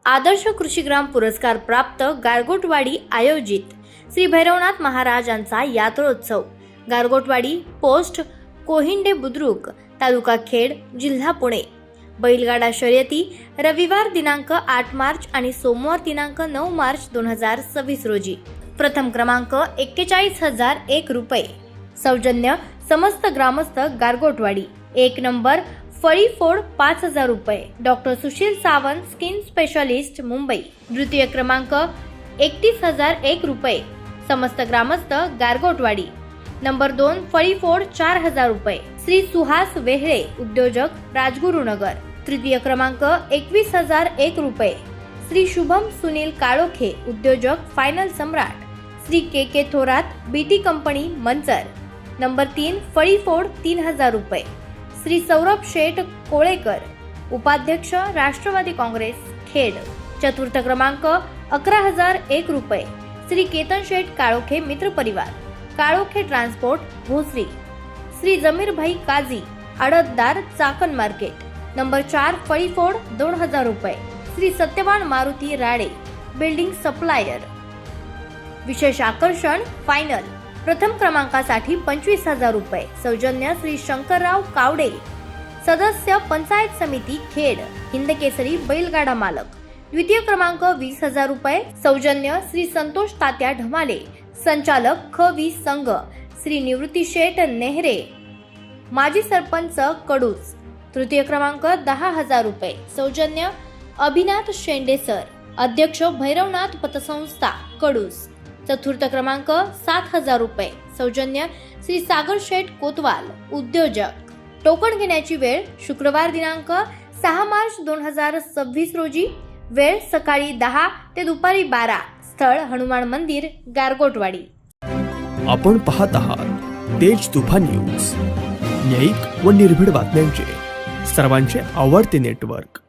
आदर्श कृषीग्राम पुरस्कार प्राप्त गारगोटवाडी आयोजित श्री भैरवनाथ महाराजांचा यात्रोत्सव गारगोटवाडी पोस्ट कोहिंडे बुद्रुक तालुका खेड जिल्हा पुणे। बैलगाडा शर्यती रविवार दिनांक 8 मार्च आणि सोमवार दिनांक 9 मार्च 2026 रोजी। प्रथम क्रमांक 41,001 रुपये। सौजन्य समस्त ग्रामस्थ गारगोटवाडी। एक नंबर फळीफोड 5,000 रुपये doctor Sushil Sawant skin specialist Mumbai. द्वितीय क्रमांक 31,001 रुपये समस्त ग्रामस्थ गारगोटवाडी। नंबर 2 फळीफोड 4,000 रुपये श्री सुहास वेहळे उद्योजक राजगुरुनगर। तृतीय क्रमांक 21,001 रुपये श्री शुभम सुनील काळोखे उद्योजक फायनल सम्राट Shri K Thorat BT company Manchar. Number 3 फळीफोड 3,000 रुपये श्री सौरभ शेठ कोळेकर उपाध्यक्ष राष्ट्रवादी काँग्रेस खेड। चतुर्थ क्रमांक 11,001 रुपये श्री केतन शेठ काळोखे मित्र परिवार काळोखे ट्रान्सपोर्ट भोसरी। श्री जमीर भाई काझी आडतदार चाकण मार्केट। नंबर 4 फळीफोड 2,000 रुपये श्री सत्यवान मारुती राडे बिल्डिंग सप्लायर। विशेष आकर्षण फायनल प्रथम क्रमांकासाठी 25,000 रुपये सौजन्य श्री शंकरराव कावडे सदस्य पंचायत समिती खेड हिंदकेसरी बैलगाडा मालक। द्वितीय क्रमांक 20,000 रुपये सौजन्य श्री संतोष तात्या ढमाले संचालक ख20 संघ श्री निवृत्ती शेठ नेहरे माजी सरपंच कडूस। तृतीय क्रमांक 10,000 रुपये सौजन्य अभिनाथ शेंडे सर अध्यक्ष भैरवनाथ पतसंस्था कडूस। चतुर्थ क्रमांक 7,000 रुपये सौजन्य श्री सागर शेठ कोतवाल उद्योजक। टोकन घेण्याची वेळ शुक्रवार दिनांक 6 मार्च 2026 रोजी। वेळ सकाळी 10 ते दुपारी 12। स्थळ हनुमान मंदिर गारगोटवाडी। आपण पाहत आहात तेज तुफान न्यूज, न्यायिक व निर्भीड बातम्यांचे सर्वांचे आवडते नेटवर्क।